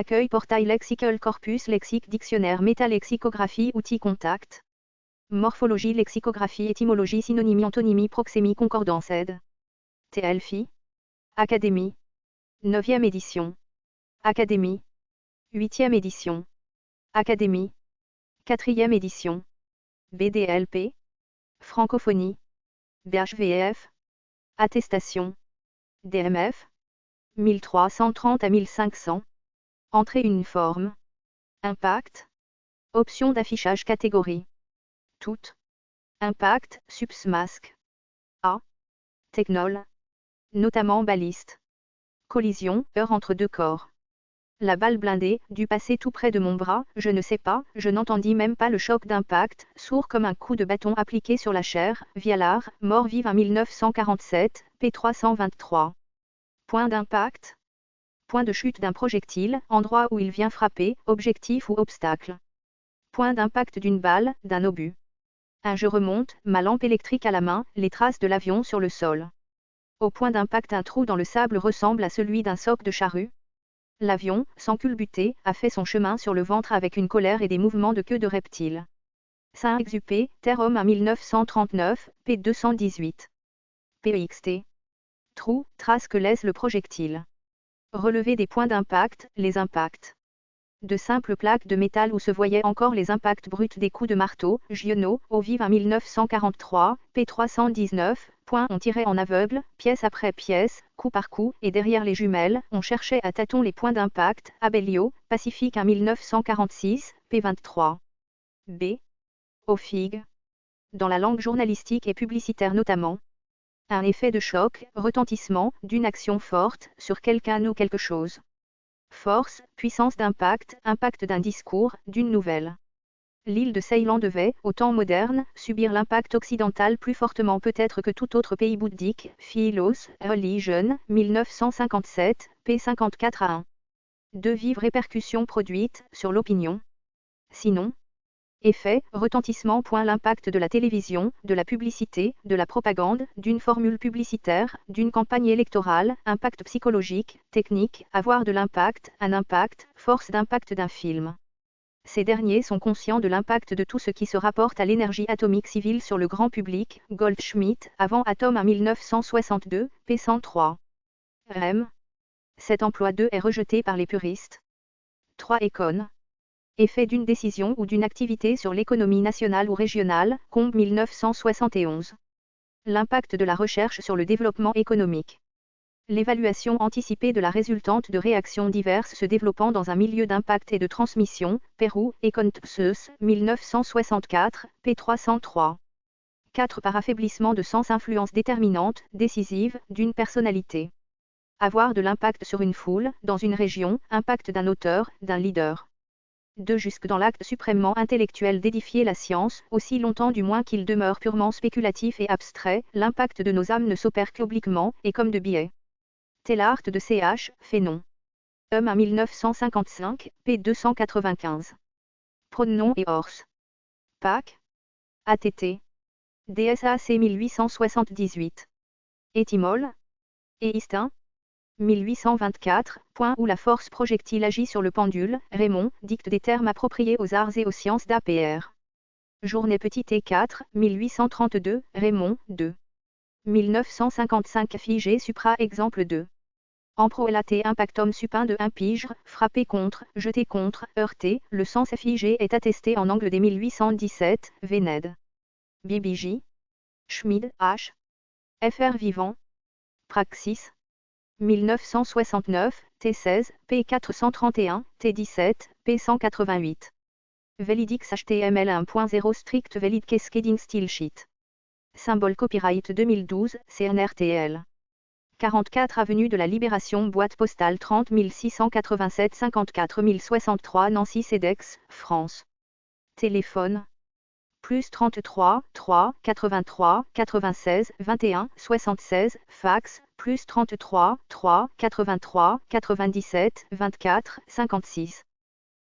Accueil portail lexical corpus lexique dictionnaire métalexicographie outils contact. Morphologie lexicographie étymologie synonymie antonymie proxémie concordance aide. TLFI. Académie. 9e édition. Académie. 8e édition. Académie. 4e édition. BDLP. Francophonie. BHVF. Attestation. DMF. 1330 à 1500. Entrée uniforme. Impact. Option d'affichage catégorie. Toutes. Impact, subsmasque. A. Technol. Notamment baliste. Collision, heure entre deux corps. La balle blindée, dut passer tout près de mon bras, je ne sais pas, je n'entendis même pas le choc d'impact, sourd comme un coup de bâton appliqué sur la chair, Vialard, mort-vive en 1947, p. 323. Point d'impact. Point de chute d'un projectile, endroit où il vient frapper, objectif ou obstacle. Point d'impact d'une balle, d'un obus. Je remonte, ma lampe électrique à la main, les traces de l'avion sur le sol. Au point d'impact un trou dans le sable ressemble à celui d'un soc de charrue. L'avion, sans culbuter, a fait son chemin sur le ventre avec une colère et des mouvements de queue de reptile. Saint-Exupéry, Terre-Homme à 1939, p. 218. PEXT. Trou, trace que laisse le projectile. Relever des points d'impact, les impacts. De simples plaques de métal où se voyaient encore les impacts bruts des coups de marteau, Giono, au vive à 1943, p. 319, on tirait en aveugle, pièce après pièce, coup par coup, et derrière les jumelles, on cherchait à tâtons les points d'impact, Abellio, Pacifique à 1946, p. 23. B. Aux figues. Dans la langue journalistique et publicitaire notamment. Un effet de choc, retentissement, d'une action forte, sur quelqu'un ou quelque chose. Force, puissance d'impact, impact d'un discours, d'une nouvelle. L'île de Ceylan devait, au temps moderne, subir l'impact occidental plus fortement peut-être que tout autre pays bouddhique, Philos, Religion, 1957, p. 54 à 1. De vives répercussions produites, sur l'opinion. Sinon. Effet, retentissement. L'impact de la télévision, de la publicité, de la propagande, d'une formule publicitaire, d'une campagne électorale, impact psychologique, technique, avoir de l'impact, un impact, force d'impact d'un film. Ces derniers sont conscients de l'impact de tout ce qui se rapporte à l'énergie atomique civile sur le grand public, Goldschmidt, avant Atom à 1962, p. 103. REM. Cet emploi 2 est rejeté par les puristes. 3. Econ. Effet d'une décision ou d'une activité sur l'économie nationale ou régionale, Combe 1971. L'impact de la recherche sur le développement économique. L'évaluation anticipée de la résultante de réactions diverses se développant dans un milieu d'impact et de transmission, Pérou, Econtpseus, 1964, p. 303. 4. Par affaiblissement de sens influence déterminante, décisive, d'une personnalité. Avoir de l'impact sur une foule, dans une région, impact d'un auteur, d'un leader. 2. Jusque dans l'acte suprêmement intellectuel d'édifier la science, aussi longtemps du moins qu'il demeure purement spéculatif et abstrait, l'impact de nos âmes ne s'opère qu'obliquement, et comme de biais. Tellart de Ch. Fénon. À 1955, p. 295. Pronom et Ors. Pac. ATT. DSAC 1878. Étymole. Et Istin. 1824, où la force projectile agit sur le pendule, Raymond, dicte des termes appropriés aux arts et aux sciences d'APR. Journée petit T4, 1832, Raymond, 2. 1955 figé supra exemple 2. Emproelaté impactum supin de 1 pigre, frappé contre, jeté contre, heurté, le sens figé est attesté en angle des 1817, Vénède. BBJ. Schmid, H. Fr vivant. Praxis. 1969, T16, P431, T17, P188. Velidix HTML 1.0 strict valid cascading style sheet. Symbole copyright 2012, CNRTL. 44 avenue de la Libération, boîte postale 30 687 54 063 Nancy CEDEX, France. Téléphone. Plus 33, 3, 83, 96, 21, 76, fax, plus 33, 3, 83, 97, 24, 56.